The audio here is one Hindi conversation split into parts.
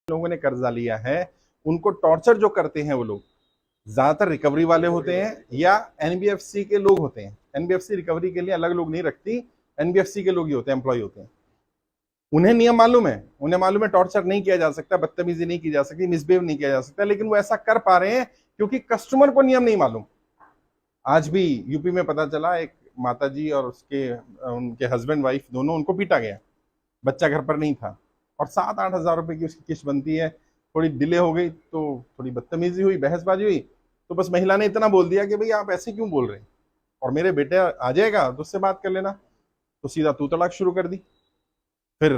लोगों ने कर्जा लिया है उनको टॉर्चर जो करते हैं वो लोग ज्यादातर रिकवरी वाले होते हैं या एनबीएफसी के लोग होते हैं। एनबीएफसी रिकवरी के लिए अलग लोग नहीं रखती, एनबीएफसी के लोग ही होते हैं, एम्प्लॉय होते हैं। उन्हें नियम मालूम है, उन्हें मालूम है टॉर्चर नहीं किया जा सकता, बदतमीजी नहीं की जा सकती, मिसबिहेव नहीं किया जा सकता, लेकिन वो ऐसा कर पा रहे हैं क्योंकि कस्टमर को नियम नहीं मालूम। आज भी यूपी में पता चला एक माताजी और उनके हस्बैंड वाइफ दोनों, उनको पीटा गया, बच्चा घर पर नहीं था और 7-8 हजार रुपए की उसकी किस्त बनती है। थोड़ी डिले हो गई तो थोड़ी बदतमीजी हुई, बहसबाजी हुई, तो बस महिला ने इतना बोल दिया कि भाई आप ऐसे क्यों बोल रहे हैं, और मेरे बेटे आ जाएगा तो उससे बात कर लेना, तो सीधा तू तड़ाक शुरू कर दी। फिर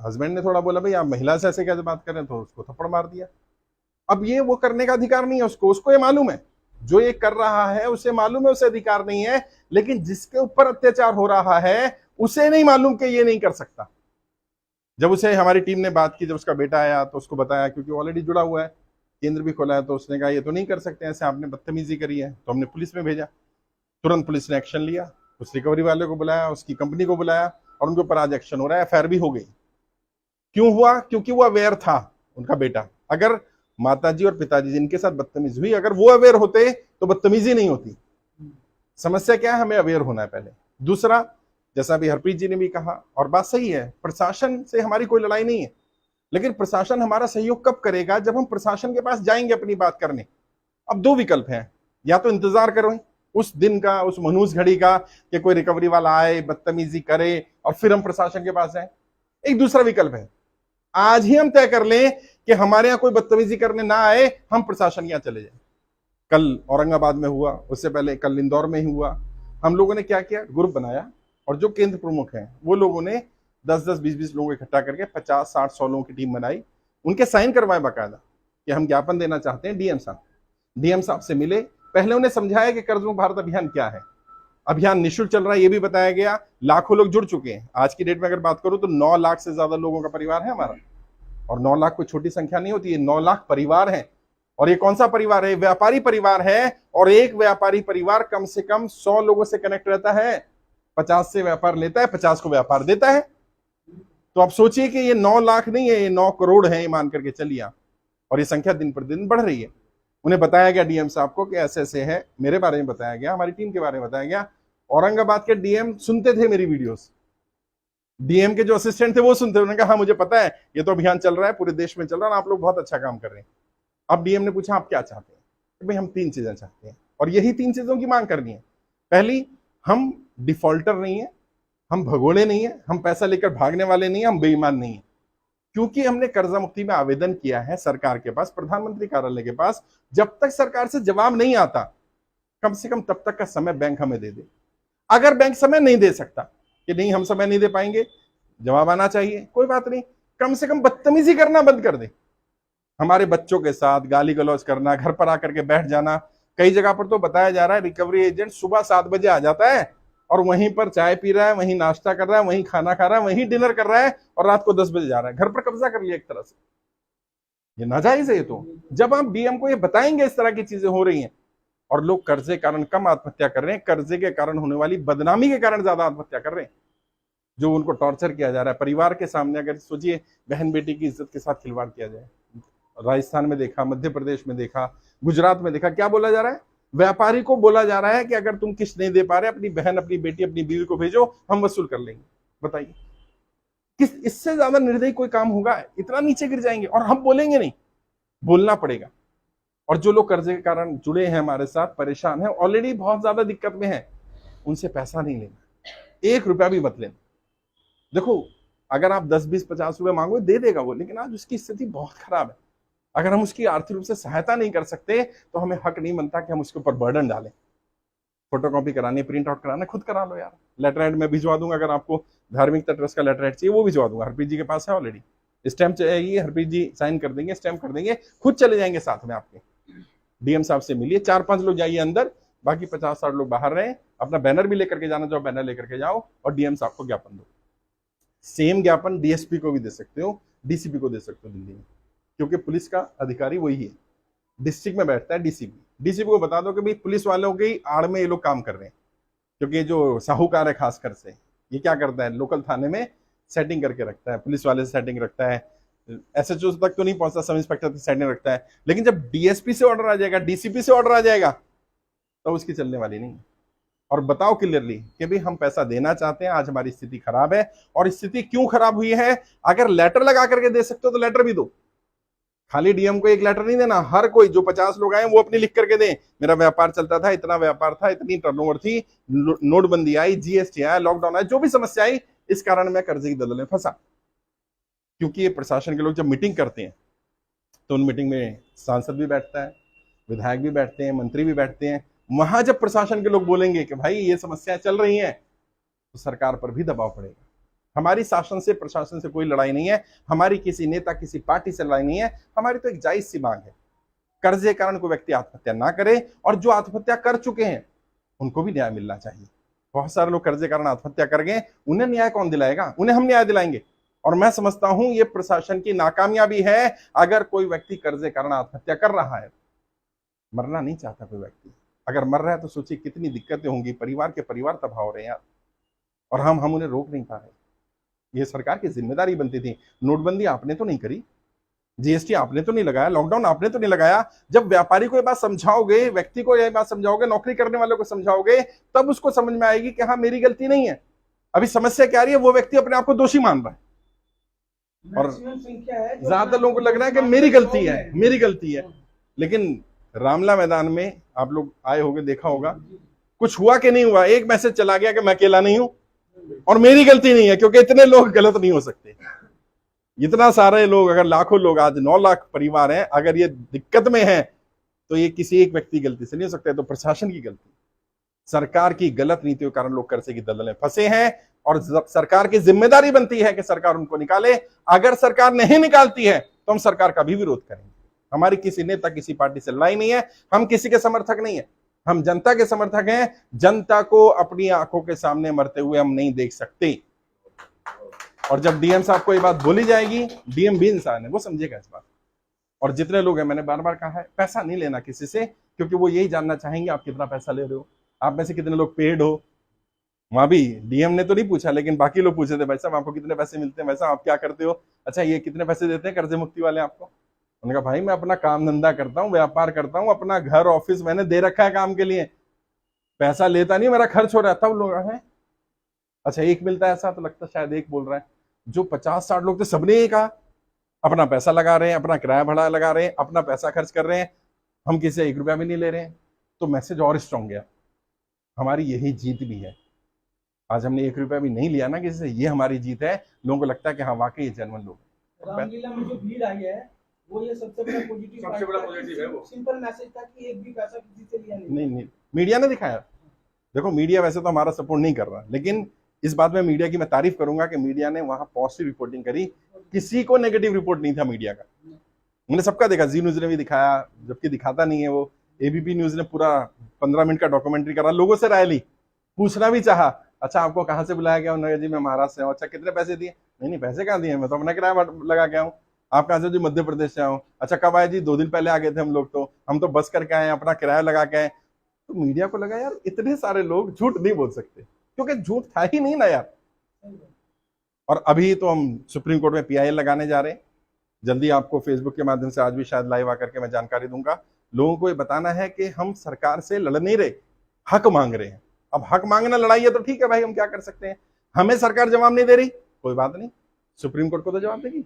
हस्बैंड ने थोड़ा बोला भाई आप महिला से ऐसे कैसे बात कर रहे हैं, तो उसको थप्पड़ मार दिया। अब ये वो करने का अधिकार नहीं है उसको ये मालूम है, जो ये कर रहा है उसे मालूम है उसे अधिकार नहीं है, लेकिन जिसके ऊपर अत्याचार हो रहा है उसे नहीं मालूम कि ये नहीं कर सकता। जब उसे हमारी टीम ने बात की, जब उसका बेटा आया तो उसको बताया, क्योंकि ऑलरेडी जुड़ा हुआ है, केंद्र भी खोला है, तो उसने कहा ये तो नहीं कर सकते ऐसे, आपने बदतमीजी करी है। तो हमने पुलिस में भेजा, तुरंत पुलिस ने एक्शन लिया, उस रिकवरी वाले को बुलाया, उसकी कंपनी को बुलाया और उनके ऊपर आज एक्शन हो रहा है, एफआईआर भी हो गई। क्यों हुआ? क्योंकि वो अवेयर था, उनका बेटा। अगर माताजी और पिताजी जिनके साथ बदतमीजी हुई, अगर वो अवेयर होते तो बदतमीजी नहीं होती। समस्या क्या है? हमें अवेयर होना है पहले। दूसरा, जैसा अभी हरप्रीत जी ने भी कहा, और बात सही है, प्रशासन से हमारी कोई लड़ाई नहीं है, लेकिन प्रशासन हमारा सहयोग कब करेगा? जब हम प्रशासन के पास जाएंगे अपनी बात करने। अब दो विकल्प हैं, या तो इंतजार करो उस दिन का, उस मनूस घड़ी का, कि कोई रिकवरी वाला आए, बदतमीजी करे और फिर हम प्रशासन के पास जाएं। एक दूसरा विकल्प है, आज ही हम तय कर लें कि हमारे यहाँ कोई बदतमीजी करने ना आए, हम प्रशासन के यहाँ चले जाएं। कल औरंगाबाद में हुआ, उससे पहले कल इंदौर में ही हुआ। हम लोगों ने क्या किया? ग्रुप बनाया और जो केंद्र प्रमुख हैं वो लोगों ने 10-10, 20-20 लोगों को इकट्ठा करके 50, 60, 100 लोगों की टीम बनाई, उनके साइन करवाए बाकायदा कि हम ज्ञापन देना चाहते हैं डीएम साहब। डीएम साहब से मिले, पहले उन्हें समझाया कि कर्ज मुक्त भारत अभियान क्या है। अभियान निःशुल्क चल रहा है, ये भी बताया गया। लाखों लोग जुड़ चुके हैं। आज की डेट में अगर बात करूं तो 9 लाख से ज्यादा लोगों का परिवार है हमारा, और 9 लाख कोई छोटी संख्या नहीं होती है, 9 लाख परिवार है। और ये कौन सा परिवार है? व्यापारी परिवार है, और एक व्यापारी परिवार कम से कम 100 लोगों से कनेक्ट रहता है। 50 से व्यापार लेता है, 50 को व्यापार देता है। तो आप सोचिए कि ये 9 लाख नहीं है, ये 9 करोड़ है, मान करके चलिए आप। और ये संख्या दिन पर दिन बढ़ रही है। उन्हें बताया गया डीएम साहब को कि ऐसे ऐसे है, मेरे बारे में बताया गया, हमारी टीम के बारे में बताया गया। औरंगाबाद के डीएम सुनते थे मेरी वीडियोस, डीएम के जो असिस्टेंट थे वो सुनते, उन्होंने कहा हाँ मुझे पता है, ये तो अभियान चल रहा है, पूरे देश में चल रहा है, आप लोग बहुत अच्छा काम कर रहे हैं। अब डीएम ने पूछा आप क्या चाहते हैं? तो भाई हम 3 चीजें चाहते हैं, और यही 3 चीजों की मांग करनी है। पहली, हम डिफॉल्टर नहीं है, हम भगोड़े नहीं है, हम पैसा लेकर भागने वाले नहीं है, हम बेईमान नहीं है। क्योंकि हमने कर्जा मुक्ति में आवेदन किया है सरकार के पास, प्रधानमंत्री कार्यालय के पास। जब तक सरकार से जवाब नहीं आता, कम से कम तब तक का समय बैंक हमें दे दे। अगर बैंक समय नहीं दे सकता कि नहीं हम समय नहीं दे पाएंगे, जवाब आना चाहिए, कोई बात नहीं, कम से कम बदतमीजी करना बंद कर दे। हमारे बच्चों के साथ गाली गलौज करना, घर पर आकर के बैठ जाना। कई जगह पर तो बताया जा रहा है रिकवरी एजेंट सुबह 7 बजे आ जाता है और वहीं पर चाय पी रहा है, वहीं नाश्ता कर रहा है, वहीं खाना खा रहा है, वहीं डिनर कर रहा है, और रात को 10 बजे जा रहा है। घर पर कब्जा कर लिया एक तरह से, ये नाजायज है। ये तो जब आप डीएम को ये बताएंगे इस तरह की चीजें हो रही हैं, और लोग कर्जे के कारण कम आत्महत्या कर रहे हैं, कर्जे के कारण होने वाली बदनामी के कारण ज्यादा आत्महत्या कर रहे हैं, जो उनको टॉर्चर किया जा रहा है परिवार के सामने। अगर सोचिए, बहन बेटी की इज्जत के साथ खिलवाड़ किया जाए। राजस्थान में देखा, मध्य प्रदेश में देखा, गुजरात में देखा, क्या बोला जा रहा है? व्यापारी को बोला जा रहा है कि अगर तुम किस्त नहीं दे पा रहे, अपनी बहन, अपनी बेटी, अपनी बीवी को भेजो, हम वसूल कर लेंगे। बताइए, किस इससे ज्यादा निर्दयी कोई काम होगा? इतना नीचे गिर जाएंगे, और हम बोलेंगे नहीं, बोलना पड़ेगा। और जो लोग कर्जे के कारण जुड़े हैं हमारे साथ, परेशान हैं, ऑलरेडी बहुत ज्यादा दिक्कत में है, उनसे पैसा नहीं लेना, 1 रुपया भी मत लेना। देखो, अगर आप 10, 20, 50 रुपए मांगो दे देगा वो, लेकिन आज उसकी स्थिति बहुत खराब है। अगर हम उसकी आर्थिक रूप से सहायता नहीं कर सकते तो हमें हक नहीं बनता कि हम उसके ऊपर बर्डन डालें। फोटोकॉपी करानी, प्रिंट आउट कराना, खुद करा लो यार। लेटर हेड में भिजवा दूंगा, अगर आपको धार्मिकता ट्रस्ट का लेटर हेड चाहिए वो भिजवा दूंगा, हरप्रीत जी के पास है ऑलरेडी। स्टैम्प चाहिए, हरप्रीत जी साइन कर देंगे, स्टैम्प कर देंगे, खुद चले जाएंगे साथ में आपके। डीएम साहब से मिलिए, 4-5 लोग जाइए अंदर, बाकी 50-60 लोग बाहर रहे। अपना बैनर भी लेकर के जाना, जो बैनर लेकर के जाओ, और डीएम साहब को ज्ञापन दो। सेम ज्ञापन डीएसपी को भी दे सकते हो, डीसीपी को दे सकते हो दिल्ली में, क्योंकि पुलिस का अधिकारी वही है, डिस्ट्रिक्ट में बैठता है डीसीपी। डीसीपी को बता दो कि भाई पुलिस वालों की आड़ में ये लोग काम कर रहे हैं, क्योंकि जो साहूकार है खासकर से, ये क्या करता है, लोकल थाने में सेटिंग करके रखता है, पुलिस वाले से सेटिंग रखता है, एसएचओ तक तो नहीं पहुंचता, सब इंस्पेक्टर की साइड में रखता है, लेकिन जब डीएसपी से ऑर्डर आ जाएगा, डीसीपी से ऑर्डर आ जाएगा, तो उसकी चलने वाली नहीं। और बताओ क्लियरली कि भाई हम पैसा देना चाहते हैं, आज हमारी स्थिति खराब है, और स्थिति क्यों खराब हुई है? अगर लेटर लगा करके दे सकते हो तो लेटर भी दो। खाली डीएम को एक लेटर नहीं देना, हर कोई जो 50 लोग आए वो अपनी लिख करके दें, मेरा व्यापार चलता था, इतना व्यापार था, इतनी टर्नओवर थी, नोटबंदी आई, जीएसटी आया, लॉकडाउन आया, जो भी समस्या आई, इस कारण मैं कर्जे की दलदल में फंसा। क्योंकि ये प्रशासन के लोग जब मीटिंग करते हैं तो उन मीटिंग में सांसद भी बैठता है, विधायक भी बैठते हैं, मंत्री भी बैठते हैं। वहां जब प्रशासन के लोग बोलेंगे कि भाई ये समस्याएं चल रही हैं, तो सरकार पर भी दबाव पड़ेगा। हमारी शासन से, प्रशासन से कोई लड़ाई नहीं है, हमारी किसी नेता, किसी पार्टी से लड़ाई नहीं है, हमारी तो एक जायज सी मांग है, कर्जे कारण कोई व्यक्ति आत्महत्या ना करे, और जो आत्महत्या कर चुके हैं उनको भी न्याय मिलना चाहिए। बहुत सारे लोग कर्जे कारण आत्महत्या कर गए, उन्हें न्याय कौन दिलाएगा? उन्हें हम न्याय दिलाएंगे। और मैं समझता हूं ये प्रशासन की नाकामयाबी है। अगर कोई व्यक्ति कर्जे कारण आत्महत्या कर रहा है, मरना नहीं चाहता कोई व्यक्ति, अगर मर रहा है तो सोचिए कितनी दिक्कतें होंगी, परिवार के परिवार तबाह हो रहे हैं यार, और हम उन्हें रोक नहीं पा रहे। ये सरकार की जिम्मेदारी बनती थी। नोटबंदी आपने तो नहीं करी, जीएसटी आपने तो नहीं लगाया, लॉकडाउन आपने तो नहीं लगाया। जब व्यापारी को ये बात समझाओगे, व्यक्ति को ये बात समझाओगे, नौकरी करने वालों को समझाओगे, तब उसको समझ में आएगी कि हाँ मेरी गलती नहीं है। अभी समस्या क्या आ रही है, वो व्यक्ति अपने आप को दोषी मान रहा है, और ज्यादा लोगों को लग रहा है कि मेरी गलती है, मेरी गलती है। लेकिन रामला मैदान में आप लोग आए होंगे, देखा होगा, कुछ हुआ कि नहीं हुआ, एक मैसेज चला गया कि मैं अकेला नहीं हूं और मेरी गलती नहीं है, क्योंकि इतने लोग गलत नहीं हो सकते। इतना सारे लोग, अगर लाखों लोग, आज 9 लाख परिवार हैं, अगर ये दिक्कत में है तो ये किसी एक व्यक्ति की गलती से नहीं हो सकता है, तो प्रशासन की गलती, सरकार की गलत नीतियों के कारण लोग कर्जे की दलदल में फंसे हैं, और सरकार की जिम्मेदारी बनती है कि सरकार उनको निकाले। अगर सरकार नहीं निकालती है तो हम सरकार का भी विरोध करेंगे। हमारी किसी नेता, किसी पार्टी से लड़ाई नहीं है, हम किसी के समर्थक नहीं है, हम जनता के समर्थक हैं। जनता को अपनी आंखों के सामने मरते हुए हम नहीं देख सकते। और जब डीएम साहब को ये बात बोली जाएगी, डीएम भी इंसान है, वो समझेगा इस बात। और जितने लोग हैं, मैंने बार बार कहा है, पैसा नहीं लेना किसी से, क्योंकि वो यही जानना चाहेंगे आप कितना पैसा ले रहे हो, आप में से कितने लोग पेड हो। वहां भी डीएम ने तो नहीं पूछा, लेकिन बाकी लोग पूछे थे, भाई साहब आपको कितने पैसे मिलते हैं, भाई साहब आप क्या करते हो, अच्छा ये कितने पैसे देते हैं कर्जे मुक्ति वाले आपको। उन्होंने कहा भाई मैं अपना काम धंधा करता हूँ, व्यापार करता हूँ, अपना घर ऑफिस मैंने दे रखा है काम के लिए, पैसा लेता नहीं, मेरा खर्च हो रहा था। लोग है अच्छा एक मिलता है ऐसा, तो लगता शायद एक बोल रहा है। जो 50-60 लोग थे, सबने ये कहा अपना पैसा लगा रहे हैं, अपना किराया भाड़ा लगा रहे हैं, अपना पैसा खर्च कर रहे हैं, हम किसी से 1 रुपया भी नहीं ले रहे हैं। तो मैसेज और स्ट्रॉन्ग गया, हमारी यही जीत भी है। आज हमने 1 रुपया भी नहीं लिया ना किसी से, ये हमारी जीत है। लोगों को लगता है कि हाँ वाकई ये जेन्युइन लोग। रामलीला में जो भीड़ आई है वो ये सबसे बड़ा पॉजिटिव है। वो सिंपल मैसेज था कि एक भी पैसा किसी से लिया नहीं। मीडिया ने दिखाया। देखो मीडिया वैसे तो हमारा सपोर्ट नहीं कर रहा, लेकिन इस बात में मीडिया की मैं तारीफ करूंगा कि मीडिया ने वहां पॉजिटिव रिपोर्टिंग करी, किसी को नेगेटिव रिपोर्ट नहीं था मीडिया का। उन्होंने सबका देखा, जी न्यूज ने भी दिखाया, जबकि दिखाता नहीं है वो। एबीपी न्यूज ने पूरा 15 मिनट का डॉक्यूमेंट्री करा, लोगों से राय ली, पूछना भी चाहा, अच्छा आपको कहाँ से बुलाया गया? उन्होंने जी मैं महाराष्ट्र से हूँ। अच्छा कितने पैसे दिए? नहीं पैसे कहाँ दिए, मैं तो अपना किराया लगा के आऊँ। आप कहाँ से? जी मध्य प्रदेश से आऊँ। अच्छा कब आए? जी 2 दिन पहले आ गए थे हम लोग, तो हम तो बस करके आए, अपना किराया लगा के आए। तो मीडिया को लगा यार इतने सारे लोग झूठ नहीं बोल सकते, क्योंकि झूठ था ही नहीं ना यार। और अभी तो हम सुप्रीम कोर्ट में पीआईएल लगाने जा रहे हैं, जल्दी आपको फेसबुक के माध्यम से आज भी शायद लाइव आकर के मैं जानकारी दूंगा। लोगों को ये बताना है कि हम सरकार से लड़ नहीं रहे, हक मांग रहे हैं। अब हक मांगना लड़ाई है तो ठीक है भाई, हम क्या कर सकते हैं। हमें सरकार जवाब नहीं दे रही, कोई बात नहीं, सुप्रीम कोर्ट को तो जवाब देगी,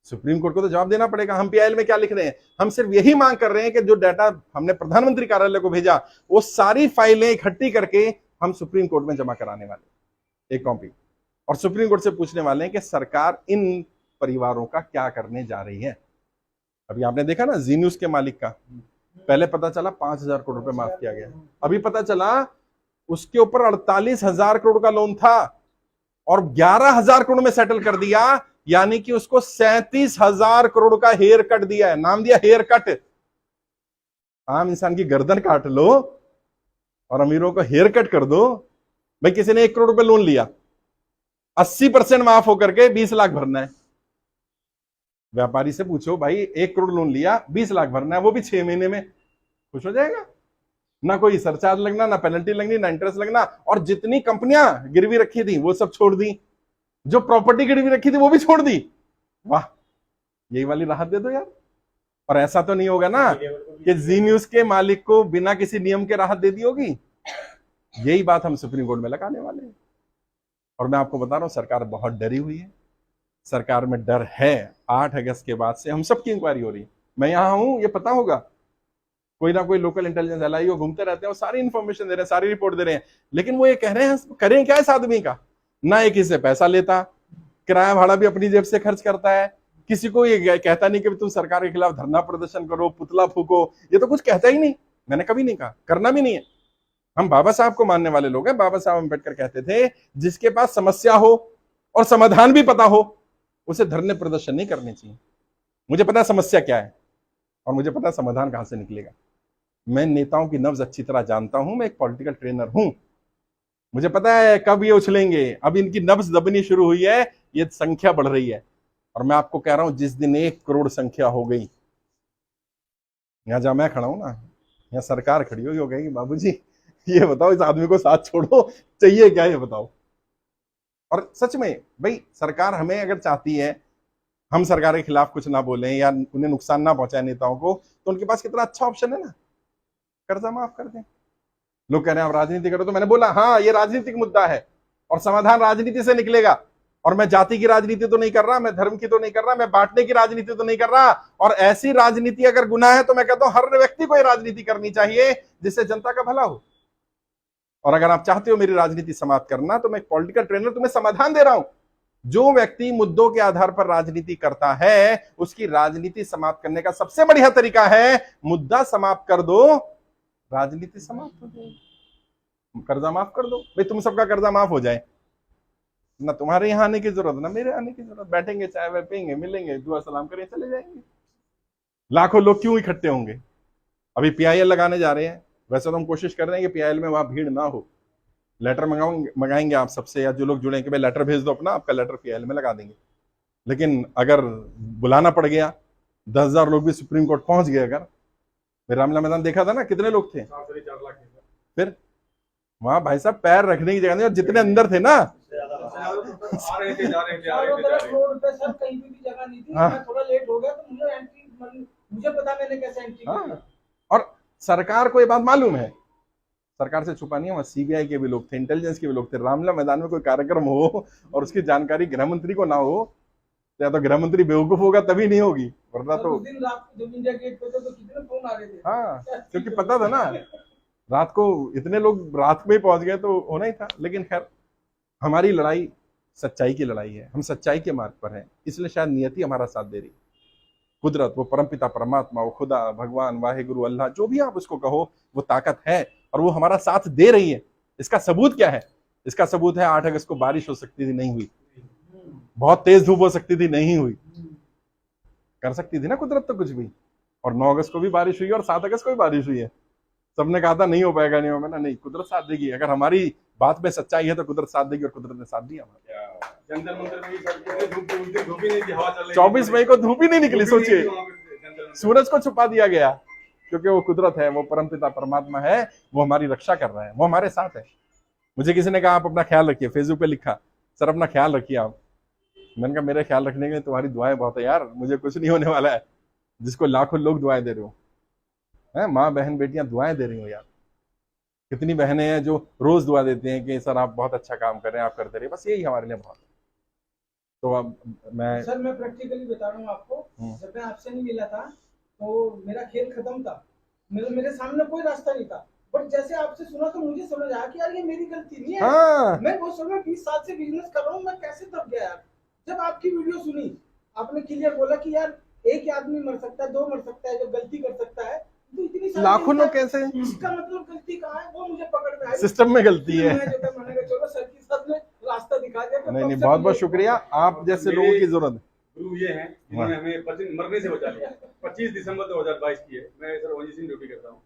सुप्रीम कोर्ट को तो जवाब देना पड़ेगा। हम पीआईएल में क्या लिख रहे हैं? हम सिर्फ यही मांग कर रहे हैं कि जो डाटा हमने प्रधानमंत्री कार्यालय को भेजा, वो सारी फाइलें इकट्ठी करके हम सुप्रीम कोर्ट में जमा कराने वाले एक कॉपी, और सुप्रीम कोर्ट से पूछने वाले हैं कि सरकार इन परिवारों का क्या करने जा रही है। अभी आपने देखा ना जी न्यूज के मालिक का, पहले पता चला 5,000 करोड़ रुपए माफ किया गया, अभी पता चला उसके ऊपर 48,000 करोड़ का लोन था और 11,000 करोड़ में सेटल कर दिया, यानी कि उसको 37,000 करोड़ का हेयर कट दिया है। नाम दिया हेयर कट। आम इंसान की गर्दन काट लो और अमीरों को हेयर कट कर दो। भाई किसी ने 1 करोड़ रुपए लोन लिया, 80% माफ होकर के 20 लाख भरना है। व्यापारी से पूछो भाई 1 करोड़ लोन लिया, 20 लाख भरना है, वो भी 6 महीने में, खुश हो जाएगा? ना कोई सरचार्ज लगना, ना पेनल्टी लगनी, ना इंटरेस्ट लगना। और जितनी कंपनियां गिरवी रखी थी वो सब छोड़ दी, जो प्रॉपर्टी गिरवी रखी थी वो भी छोड़ दी। वाह, यही वाली राहत दे दो यार। और ऐसा तो नहीं होगा ना कि जी न्यूज के मालिक को बिना किसी नियम के राहत दे दी होगी। यही बात हम सुप्रीम कोर्ट में लगाने वाले हैं। और मैं आपको बता रहा हूं, सरकार बहुत डरी हुई है, सरकार में डर है। 8 अगस्त के बाद से हम सबकी इंक्वायरी हो रही है। मैं यहां हूं, ये पता होगा, कोई ना कोई लोकल इंटेलिजेंस एलआईओ घूमते रहते हैं, वो सारी इंफॉर्मेशन दे रहे हैं, सारी रिपोर्ट दे रहे हैं, लेकिन वो ये कह रहे हैं करें क्या इस आदमी का? ना एक किसी से पैसा लेता, किराया भाड़ा भी अपनी जेब से खर्च करता है, किसी को ये कहता नहीं कि तुम सरकार के खिलाफ धरना प्रदर्शन करो, पुतला फूको, ये तो कुछ कहता ही नहीं। मैंने कभी नहीं कहा, करना भी नहीं है। हम बाबा साहब को मानने वाले लोग हैं। बाबा साहब अम्बेडकर कहते थे जिसके पास समस्या हो और समाधान भी पता हो, उसे धरने प्रदर्शन नहीं करने चाहिए। मुझे पता है समस्या क्या है और मुझे पता है समाधान कहां से निकलेगा। मैं नेताओं की नब्ज अच्छी तरह जानता हूं, मैं एक पॉलिटिकल ट्रेनर हूं, मुझे पता है कब ये उछलेंगे। अब इनकी नब्ज दबनी शुरू हुई है, ये संख्या बढ़ रही है। और मैं आपको कह रहा हूं, जिस दिन 1 करोड़ संख्या हो गई, यहां जहां मैं खड़ा हूं ना, यहां सरकार खड़ी होगी, वो कहेगी बाबूजी ये बताओ इस आदमी को साथ छोड़ो, चाहिए क्या ये बताओ। और सच में भाई, सरकार हमें अगर चाहती है हम सरकार के खिलाफ कुछ ना बोलें या उन्हें नुकसान ना पहुंचाए नेताओं को, तो उनके पास कितना अच्छा ऑप्शन है ना, कर्जा माफ कर दें। लोग कह रहे हैं आप राजनीति करो, तो मैंने बोला हाँ, ये राजनीतिक मुद्दा है और समाधान राजनीति से निकलेगा। और मैं जाति की राजनीति तो नहीं कर रहा, मैं धर्म की तो नहीं कर रहा, मैं बांटने की राजनीति तो नहीं कर रहा। और ऐसी राजनीति अगर गुनाह है तो मैं कहता हूं हर व्यक्ति को ये राजनीति करनी चाहिए जिससे जनता का भला हो। और अगर आप चाहते हो मेरी राजनीति समाप्त करना, तो मैं एक पॉलिटिकल ट्रेनर तुम्हें समाधान दे रहा हूं। जो व्यक्ति मुद्दों के आधार पर राजनीति करता है, उसकी राजनीति समाप्त करने का सबसे बढ़िया तरीका है मुद्दा समाप्त कर दो, राजनीति समाप्त हो जाएगी। कर्जा माफ कर दो भाई, तुम सबका कर्जा माफ हो जाए, ना तुम्हारे यहां आने की जरूरत ना मेरे आने की जरूरत। बैठेंगे, चाय वाय पियेंगे, मिलेंगे, दुआ सलाम करें, चले जाएंगे। लाखों लोग क्यों इकट्ठे होंगे? अभी पीआईएल लगाने जा रहे हैं, वैसे तो हम कोशिश कर रहे हैं कि पीआईएल में वहां भीड़ ना हो। लेटर मंगाएंगे आप सबसे, या जो लोग जुड़े कि भाई लेटर भेज दो अपना, आपका लेटर पीआईएल में लगा देंगे। लेकिन अगर बुलाना पड़ गया, 10,000 लोग भी सुप्रीम कोर्ट पहुंच गए, अगर रामलीला मैदान देखा था ना, कितने लोग थे, फिर वहां भाई साहब पैर रखने की जगह नहीं। और जितने अंदर थे ना, रोड पे सर कहीं भी जगह नहीं थी। मैं थोड़ा लेट हो गया तो मुझे पता मैंने कैसे एंट्री की। और सरकार को ये बात मालूम है, सरकार से छुपा नहीं है। वहां सीबीआई के भी लोग थे, इंटेलिजेंस के भी लोग थे। रामलीला मैदान में कोई कार्यक्रम हो और उसकी जानकारी गृह मंत्री को ना हो, तो या तो गृह मंत्री बेवकूफ होगा तभी नहीं होगी, वरना तो उस दिन रात जब इंडिया गेट पे थे तो कितने फोन आ रहे थे। हाँ, क्योंकि पता था ना रात को इतने लोग रात में ही पहुंच गए तो होना ही था। लेकिन खैर, हमारी लड़ाई सच्चाई की लड़ाई है, हम सच्चाई के मार्ग पर हैं, इसलिए शायद नियति हमारा साथ दे रही। कुदरत, वो परमपिता परमात्मा, वो खुदा, भगवान, वाहेगुरु, अल्लाह, जो भी आप उसको कहो, वो ताकत है और वो हमारा साथ दे रही है। इसका सबूत क्या है? इसका सबूत है 8 अगस्त को बारिश हो सकती थी, नहीं हुई। बहुत तेज धूप हो सकती थी, नहीं हुई। कर सकती थी ना कुदरत तो कुछ भी। और 9 अगस्त को भी बारिश हुई और 7 अगस्त को भी बारिश हुई है। सबने कहा था नहीं हो पाएगा, नहीं हो पाएगा, नहीं, कुदरत साथ देगी। अगर हमारी बात में सच्चाई है तो कुदरत साथ देगी, और कुदरत ने साथ दिया। 24 मई को धूप ही नहीं निकली, सोचिए, सूरज को छुपा दिया गया, क्योंकि वो कुदरत है, वो परमपिता परमात्मा है, वो हमारी रक्षा कर रहा है, वो हमारे साथ है। मुझे किसी ने कहा आप अपना ख्याल रखिए, फेसबुक पे लिखा सर अपना ख्याल रखिए आप। मैंने कहा मेरे ख्याल रखने के लिए तुम्हारी दुआएं बहुत है यार, मुझे कुछ नहीं होने वाला है। जिसको लाखों लोग दुआएं दे रहे हो, है माँ बहन बेटियां दुआएं दे रही हो यार। कितनी बहनें हैं जो रोज दुआ देती हैं कि सर आप बहुत अच्छा काम कर रहे हैं, आप करते रहिए, बस यही हमारे लिए बहुत है। तो अब मैं प्रैक्टिकली बता रहा हूँ आपको, जब मैं आपसे नहीं मिला था तो मेरा खेल खत्म था, मेरे सामने कोई रास्ता नहीं था। बट जैसे आपसे सुना तो मुझे समझ आया कि यार ये मेरी गलती नहीं है। हाँ। मैं वो समय 20 साल से बिजनेस कर रहा हूँ, मैं कैसे दब गया यार। जब आपकी वीडियो सुनी, आपने क्लियर बोला कि यार एक आदमी मर सकता है, 2 मर सकता है, जब गलती कर सकता है तो इतनी लाखों लोग कैसे? इसका मतलब गलती कहाँ है वो मुझे पकड़ में आया। सिस्टम में गलती है। चलो सर की साथ में रास्ता दिखा दिया। नहीं, बहुत बहुत शुक्रिया, आप जैसे लोगों की जरूरत। गुरु ये हैं जिन्होंने हमें मरने से बचा लिया। 25 दिसंबर 2022 की है, मैं सर ओजी सिंह ड्यूटी करता हूँ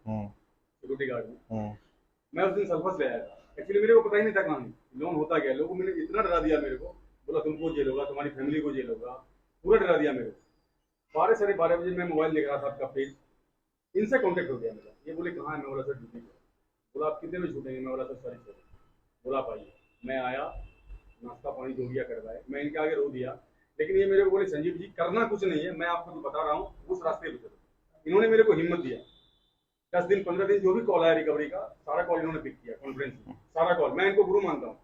सिक्योरिटी गार्ड में। मैं उस दिन सल्फस ले आया था। एक्चुअली मेरे को पता ही नहीं था कहानी लोन होता क्या। लोगों ने इतना डरा दिया मेरे को, बोला तुमको जेल होगा, तुम्हारी फैमिली को जेल होगा, पूरा डरा दिया मेरे को। 12 साढ़े 12 बजे मैं मोबाइल देख रहा था, आपका पेज, इनसे कांटेक्ट हो गया मेरा। ये बोले कहाँ है? मैं बोला सर ड्यूटी पे। बोला आप कितने बजे छूटेंगे? मैं बोला सर सारी बोला आप आइए। मैं आया, नाश्ता पानी जो दिया करवाए, मैं इनके आगे रो दिया। लेकिन ये मेरे को बोले संजीव जी करना कुछ नहीं है, मैं आपको जो बता रहा हूँ उस रास्ते पे चलो। इन्होंने मेरे को हिम्मत दिया। 10 दिन 15 दिन जो भी कॉल आया रिकवरी का, सारा कॉल इन्होंने पिक किया कॉन्फ्रेंस में, सारा कॉल। मैं इनको गुरु मानता हूँ।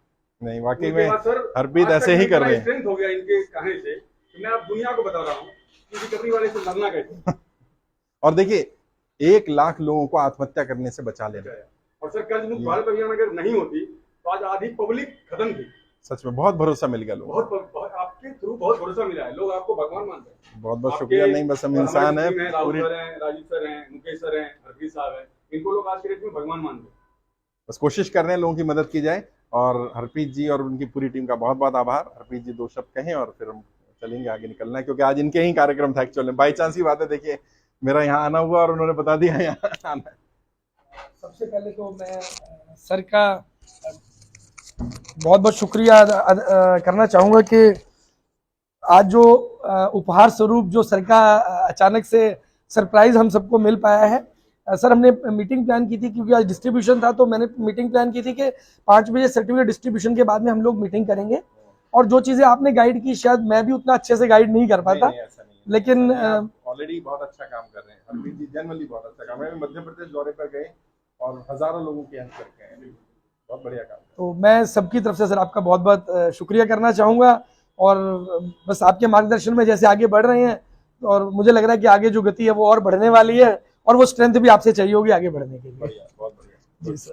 नहीं वाकई उनके में बाद सर हरप्रीत आज ऐसे तक ही कर मेरा रहे हैं। स्ट्रेंथ हो गया इनके कहने से कि मैं अब दुनिया को बता रहा हूँ कि रिकवरी वाले से लड़ना कैसे। और देखिए 1 लाख लोगों को आत्महत्या करने से बचा लेना, और सर कर्ज मुक्त भारत अभियान अगर नहीं होती तो आज आधी पब्लिक खत्म थी। सच में बहुत भरोसा मिल गया लोगों को। बहुत आपके थ्रू बहुत भरोसा मिला है, लोग आपको भगवान मानते हैं। बहुत बहुत शुक्रिया। नहीं बस हम इंसान है राहुल पूरी, सर हैं, राजीव सर हैं, मुकेश सर हैं, हरप्रीत साहब हैं, इनको लोग आज के डेट में भगवान मानते हैं। बस कोशिश कर रहे हैं लोगों की मदद की जाए। और हरप्रीत जी और उनकी पूरी टीम का बहुत बहुत आभार। हरप्रीत जी 2 शब्द कहें और फिर हम चलेंगे, आगे निकलना है क्योंकि आज इनके ही कार्यक्रम था एक्चुअली। बाई चांस की बात है, देखिए मेरा यहाँ आना हुआ और उन्होंने बता दिया यहाँ आना है। सबसे पहले तो मैं सर का बहुत बहुत शुक्रिया करना चाहूँगा कि आज जो उपहार स्वरूप जो सर का अचानक से सरप्राइज हम सबको मिल पाया है। सर हमने मीटिंग प्लान की थी क्योंकि आज डिस्ट्रीब्यूशन था, तो मैंने मीटिंग प्लान की थी कि 5 बजे सर्टिफिकेट डिस्ट्रीब्यूशन के बाद में हम लोग मीटिंग करेंगे। और जो चीज़ें आपने गाइड की शायद मैं भी उतना अच्छे से गाइड नहीं कर पाता, लेकिन ऑलरेडी बहुत अच्छा काम कर रहे हैं। हरप्रीत जी जनरली बहुत अच्छा काम है। मध्य प्रदेश दौरे पर गए और हजारों लोगों की हेल्प करके आए, बहुत बढ़िया काम। तो मैं सबकी तरफ से सर आपका बहुत बहुत शुक्रिया करना चाहूँगा। और बस आपके मार्गदर्शन में जैसे आगे बढ़ रहे हैं, और मुझे लग रहा है कि आगे जो गति है वो और बढ़ने वाली है, और वो स्ट्रेंथ भी आपसे चाहिए होगी आगे बढ़ने के लिए। बढ़िया, बहुत बढ़िया। जी सर।